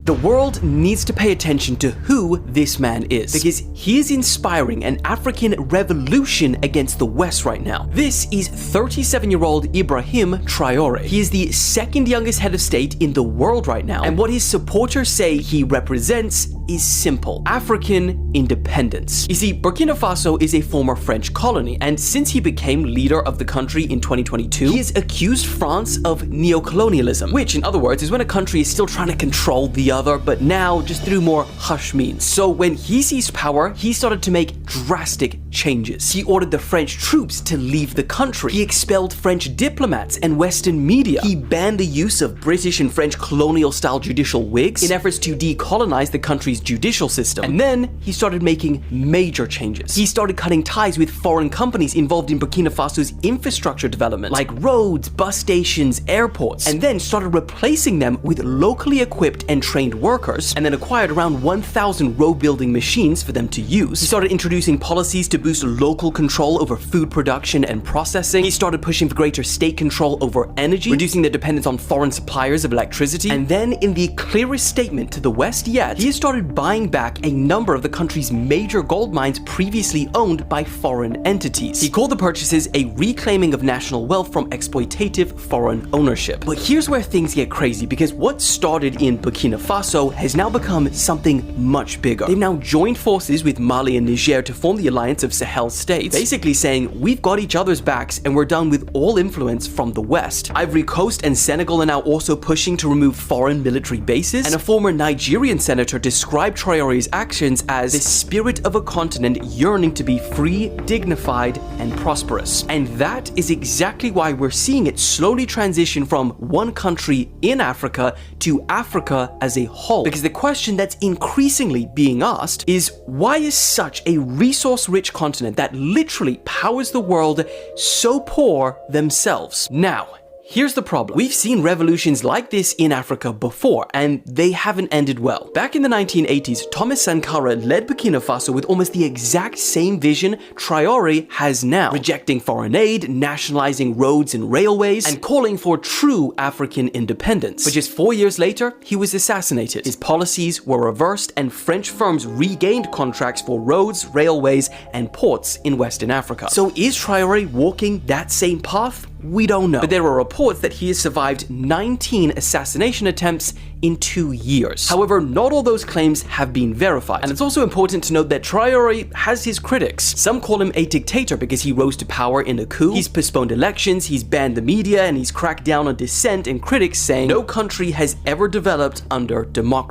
The world needs to pay attention to who this man is, because he is inspiring an African revolution against the West right now. This is 37-year-old Ibrahim Traore. He is the second youngest head of state in the world right now, and what his supporters say he represents is simple: African independence. You see, Burkina Faso is a former French colony, and since he became leader of the country in 2022, he has accused France of neocolonialism, which in other words is when a country is still trying to control the other, but now just through more hush means. So when he seized power, he started to make drastic changes. He ordered the French troops to leave the country. He expelled French diplomats and Western media. He banned the use of British and French colonial-style judicial wigs in efforts to decolonize the country's judicial system. And then he started making major changes. He started cutting ties with foreign companies involved in Burkina Faso's infrastructure development, like roads, bus stations, airports, and then started replacing them with locally equipped and trained workers, and then acquired around 1,000 road building machines for them to use. He started introducing policies to boost local control over food production and processing. He started pushing for greater state control over energy, reducing the dependence on foreign suppliers of electricity. And then, in the clearest statement to the West yet, he has started buying back a number of the country's major gold mines previously owned by foreign entities. He called the purchases a reclaiming of national wealth from exploitative foreign ownership. But here's where things get crazy, because what started in Burkina Faso has now become something much bigger. They've now joined forces with Mali and Niger to form the alliance of Sahel states, basically saying, we've got each other's backs and we're done with all influence from the West. Ivory Coast and Senegal are now also pushing to remove foreign military bases, and a former Nigerian senator described Traore's actions as the spirit of a continent yearning to be free, dignified, and prosperous. And that is exactly why we're seeing it slowly transition from one country in Africa to Africa as a whole. Because the question that's increasingly being asked is, why is such a resource-rich continent that literally powers the world so poor themselves? Now, here's the problem. We've seen revolutions like this in Africa before, and they haven't ended well. Back in the 1980s, Thomas Sankara led Burkina Faso with almost the exact same vision Traore has now, rejecting foreign aid, nationalizing roads and railways, and calling for true African independence. But just 4 years later, he was assassinated. His policies were reversed, and French firms regained contracts for roads, railways, and ports in Western Africa. So is Traore walking that same path? We don't know. But there are reports that he has survived 19 assassination attempts in 2 years. However, not all those claims have been verified. And it's also important to note that Traore has his critics. Some call him a dictator because he rose to power in a coup. He's postponed elections, he's banned the media, and he's cracked down on dissent, and critics saying no country has ever developed under democracy.